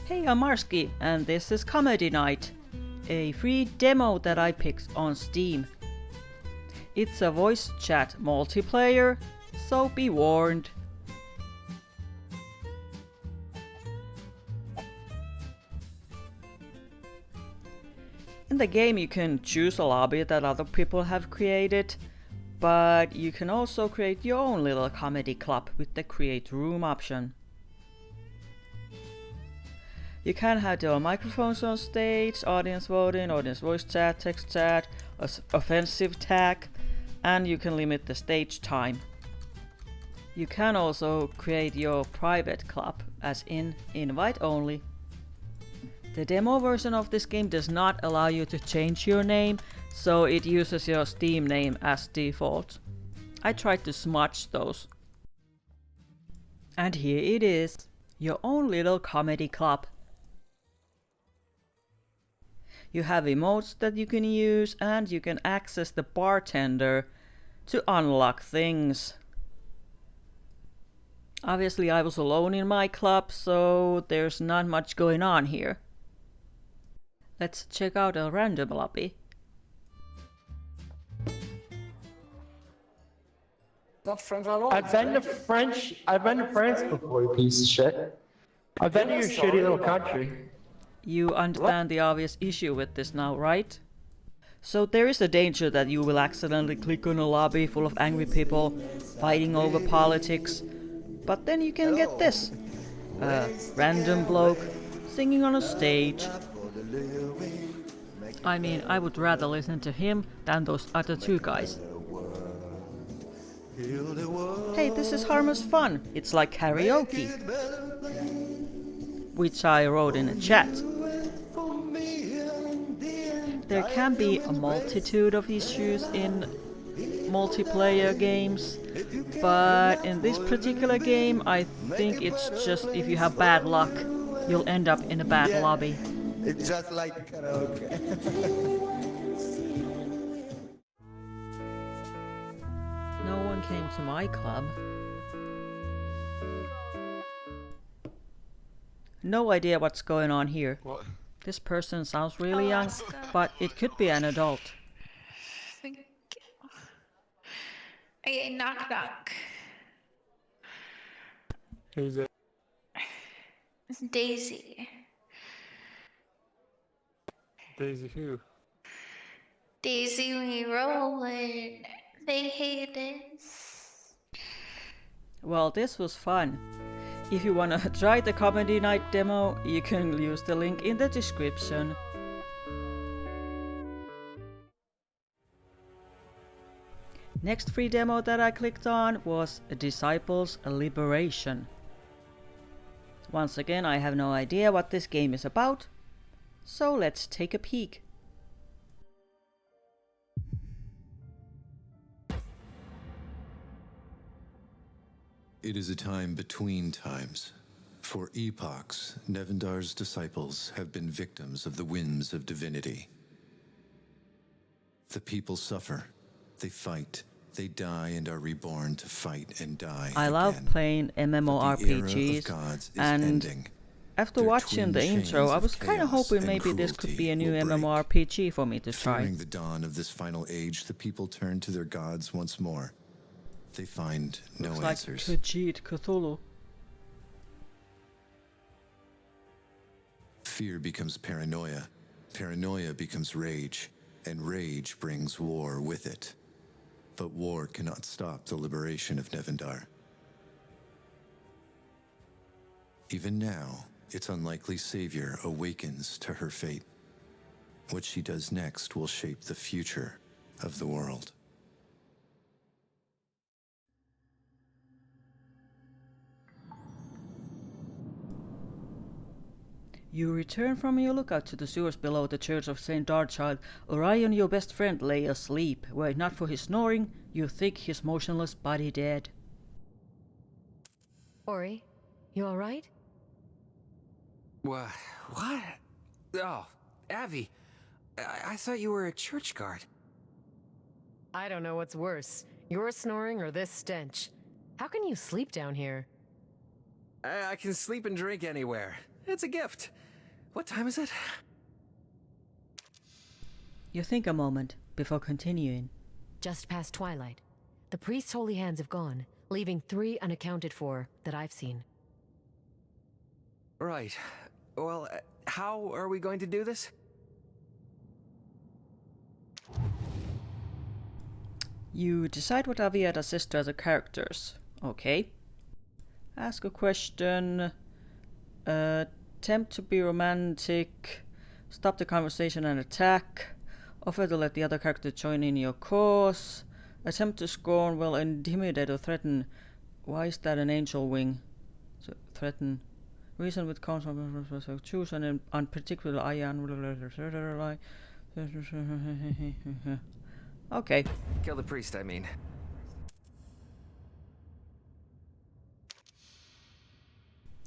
Hey, I'm Marski, and this is Comedy Night, a free demo that I picked on Steam. It's a voice chat multiplayer, so be warned. In the game you can choose a lobby that other people have created, but you can also create your own little comedy club with the create room option. You can have your microphones on stage, audience voting, audience voice chat, text chat, offensive tag, and you can limit the stage time. You can also create your private club, as in invite only. The demo version of this game does not allow you to change your name, so it uses your Steam name as default. I tried to smudge those. And here it is, your own little comedy club. You have emotes that you can use, and you can access the bartender to unlock things. Obviously I was alone in my club, so there's not much going on here. Let's check out a random lobby. Not French at all. I've been to France before, you piece of shit. I've been to your shitty little country. You understand the obvious issue with this now, right? So there is a danger that you will accidentally click on a lobby full of angry people fighting over politics, but then you can get this. A random bloke singing on a stage. I mean, I would rather listen to him than those other two guys. Hey, this is harmless fun. It's like karaoke. Which I wrote in a chat. There can be a multitude of issues in multiplayer games, but in this particular game I think it's just if you have bad luck, you'll end up in a bad lobby. It's just like karaoke. No one came to my club. No idea what's going on here. What? This person sounds really young, but it could be an adult. Hey, knock knock. Who's it? It's Daisy. Daisy who? Daisy, we rolling. They hate us. Well, this was fun. If you wanna try the Comedy Night demo, you can use the link in the description. Next free demo that I clicked on was Disciples Liberation. Once again, I have no idea what this game is about, so let's take a peek. It is a time between times. For epochs, Nevendar's disciples have been victims of the whims of divinity. The people suffer, they fight, they die and are reborn to fight and die I again. love playing But the era of MMORPGs, gods is and ending. after Their watching twin the intro, chains I of was kinda chaos hoping and maybe this could be a new cruelty will break. MMORPG for me to try. Fearing the dawn of this final age, the people turn to their gods once more. They find no Looks like answers. Khajiit Cthulhu. Fear becomes paranoia, paranoia becomes rage, and rage brings war with it. But war cannot stop the liberation of Nevendar. Even now, its unlikely savior awakens to her fate. What she does next will shape the future of the world. You return from your lookout to the sewers below the church of Saint Darchild. Orion, your best friend, lay asleep. Were it not for his snoring, you think his motionless body dead. Ori, you alright? What? Oh, Avi, I thought you were a church guard. I don't know what's worse, your snoring or this stench. How can you sleep down here? I can sleep and drink anywhere. It's a gift. What time is it? You think a moment before continuing. Just past twilight. The priest's holy hands have gone, leaving 3 unaccounted for that I've seen. Right. Well, how are we going to do this? You decide what Avi and Sister as the characters. Okay. Ask a question. Attempt to be romantic. Stop the conversation and attack. Offer to let the other character join in your cause. Attempt to scorn, will intimidate or threaten. Why is that an angel wing? So, threaten. Reason with constant choose an unparticular ion. Okay. Kill the priest, I mean.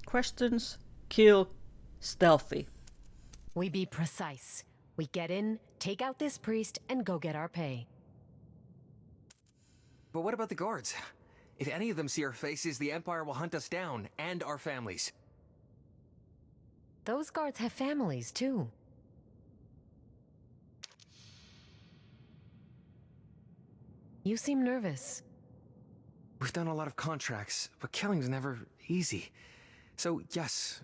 Questions, kill, stealthy. We be precise. We get in, take out this priest, and go get our pay. But what about the guards? If any of them see our faces, the Empire will hunt us down, and our families. Those guards have families, too. You seem nervous. We've done a lot of contracts, but killing's never easy. So, yes,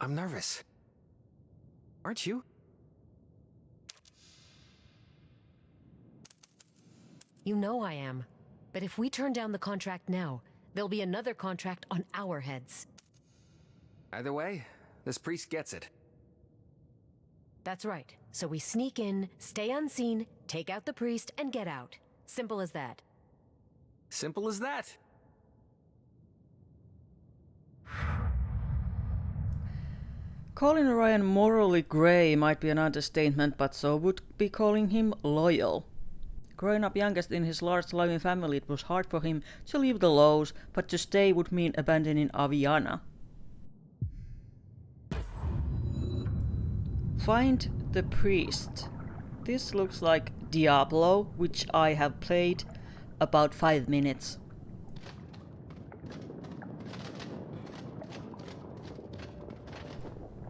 I'm nervous. Aren't you? You know I am. But if we turn down the contract now, there'll be another contract on our heads. Either way, this priest gets it. That's right. So we sneak in, stay unseen, take out the priest, and get out. Simple as that. Simple as that. Calling Orion morally grey might be an understatement, but so would be calling him loyal. Growing up youngest in his large loving family, it was hard for him to leave the Lows, but to stay would mean abandoning Aviana. Find the priest. This looks like Diablo, which I have played about 5 minutes.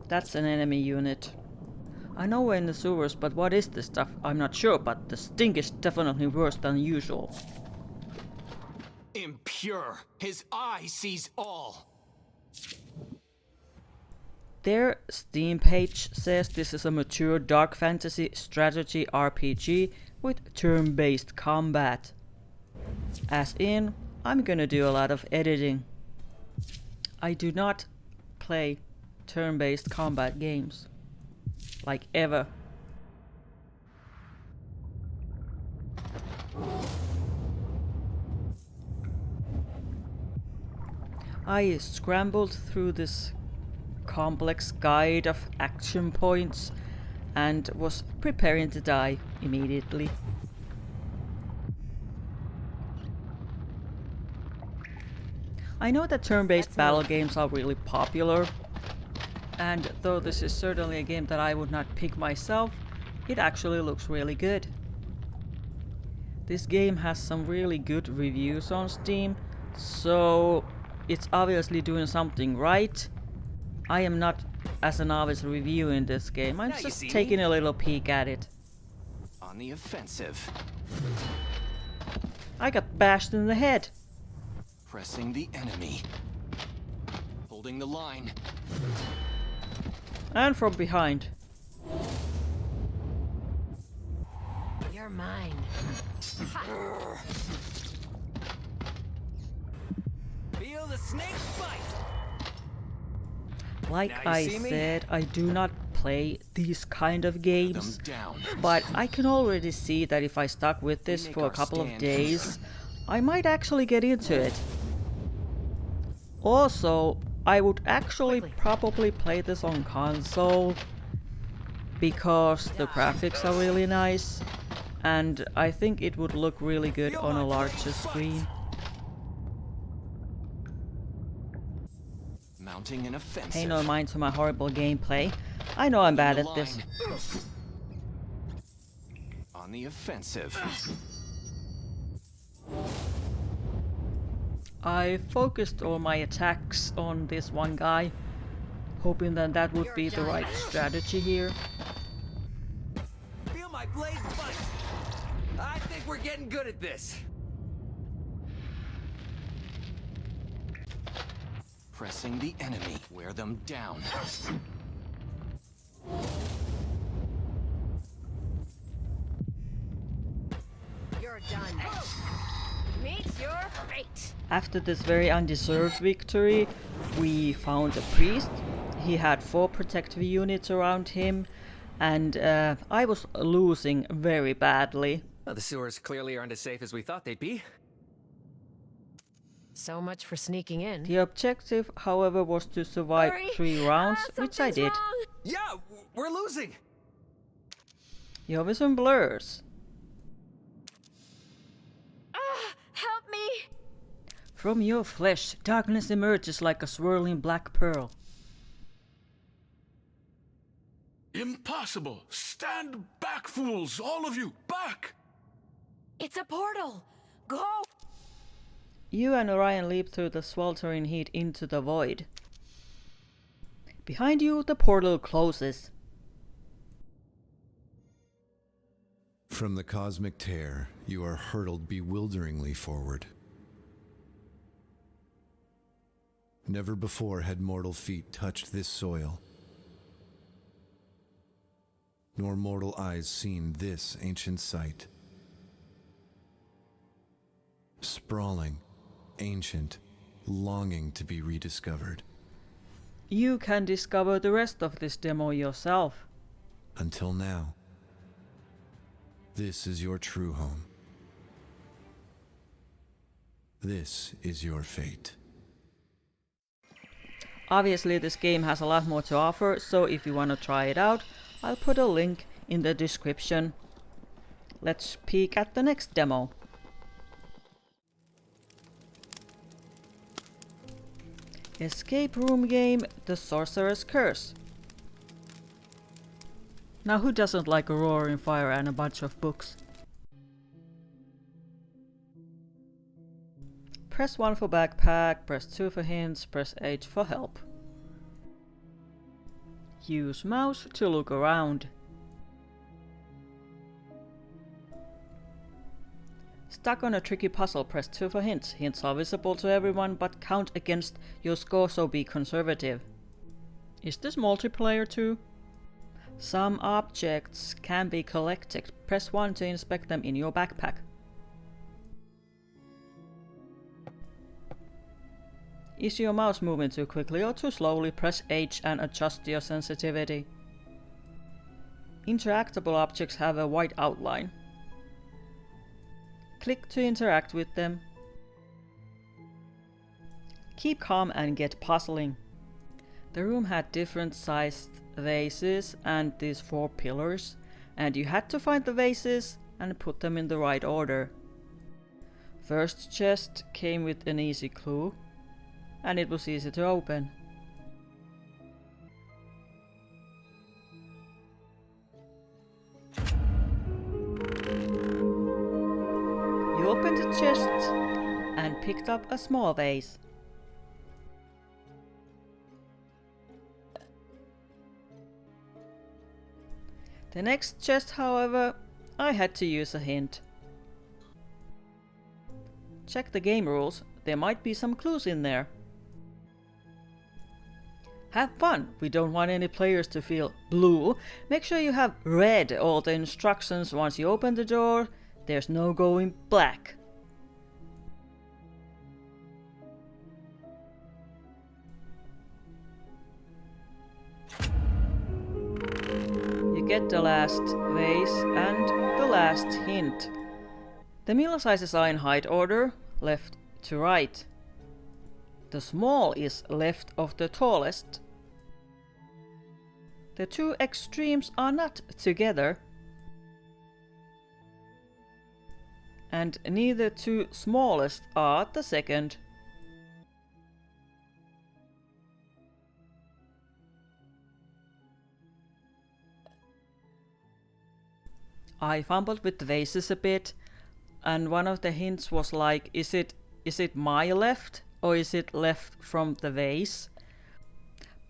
That's an enemy unit. I know we're in the sewers, but what is this stuff? I'm not sure, but the stink is definitely worse than usual. Impure. His eye sees all. Their Steam page says this is a mature dark fantasy strategy RPG with turn-based combat. As in, I'm gonna do a lot of editing. I do not play turn-based combat games. Like ever. I scrambled through this complex guide of action points and was preparing to die immediately. I know that turn-based battle games are really popular, and though this is certainly a game that I would not pick myself, it actually looks really good. This game has some really good reviews on Steam, so it's obviously doing something right. I am not as a novice reviewing this game, I'm just taking a little peek at it. On the offensive. I got bashed in the head. Pressing the enemy. Holding the line. And from behind. You're mine. Feel the snake bite! Like Now you I see me? said, I do not play these kind of games, Them down. but I can already see that if I stuck with this make for a our couple of stand days, I might actually get into it. Also, I would actually probably play this on console because the graphics are really nice, and I think it would look really good on a larger screen. Mounting an offensive. Pay no mind to my horrible gameplay. I know I'm bad at this. On the offensive. I focused all my attacks on this one guy, hoping that that would be the right strategy here. Feel my blades bite. I think we're getting good at this. Pressing the enemy. Wear them down. You're done. Meet your fate. After this very undeserved victory, we found a priest. He had 4 protective units around him, and I was losing very badly. Well, the sewers clearly aren't as safe as we thought they'd be. So much for sneaking in. The objective, however, was to survive Hurry. 3 rounds, which I Something's did. wrong. Yeah, we're losing. Your vision blurs. Help me! From your flesh, darkness emerges like a swirling black pearl. Impossible! Stand back, fools! All of you, back! It's a portal! Go! You and Orion leap through the sweltering heat into the void. Behind you, the portal closes. From the cosmic tear, you are hurtled bewilderingly forward. Never before had mortal feet touched this soil, nor mortal eyes seen this ancient sight. Sprawling, ancient, longing to be rediscovered. You can discover the rest of this demo yourself. Until now, this is your true home. This is your fate. Obviously this game has a lot more to offer, so if you want to try it out, I'll put a link in the description. Let's peek at the next demo. Escape room game, The Sorcerer's Curse. Now who doesn't like a roaring fire and a bunch of books? Press 1 for backpack, press 2 for hints, press H for help. Use mouse to look around. Stuck on a tricky puzzle, press 2 for hints. Hints are visible to everyone but count against your score, so be conservative. Is this multiplayer too? Some objects can be collected. Press 1 to inspect them in your backpack. Is your mouse moving too quickly or too slowly? Press H and adjust your sensitivity. Interactable objects have a white outline. Click to interact with them. Keep calm and get puzzling. The room had different sized vases and these 4 pillars, and you had to find the vases and put them in the right order. First chest came with an easy clue, and it was easy to open. You opened the chest and picked up a small vase. The next chest, however, I had to use a hint. Check the game rules, there might be some clues in there. Have fun, we don't want any players to feel blue. Make sure you have read all the instructions once you open the door. There's no going black. You get the last vase and the last hint. The meal sizes are in height order, left to right. The small is left of the tallest. The 2 extremes are not together. And neither 2 smallest are the second. I fumbled with the vases a bit, and one of the hints was like, is it is it my left or is it left from the vase?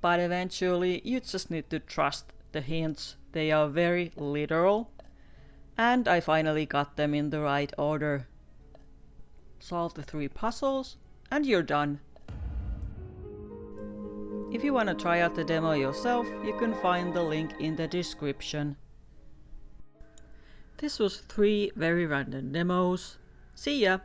But eventually you just need to trust the hints, they are very literal. And I finally got them in the right order. Solve the 3 puzzles and you're done. If you wanna try out the demo yourself, you can find the link in the description. This was 3 very random demos. See ya!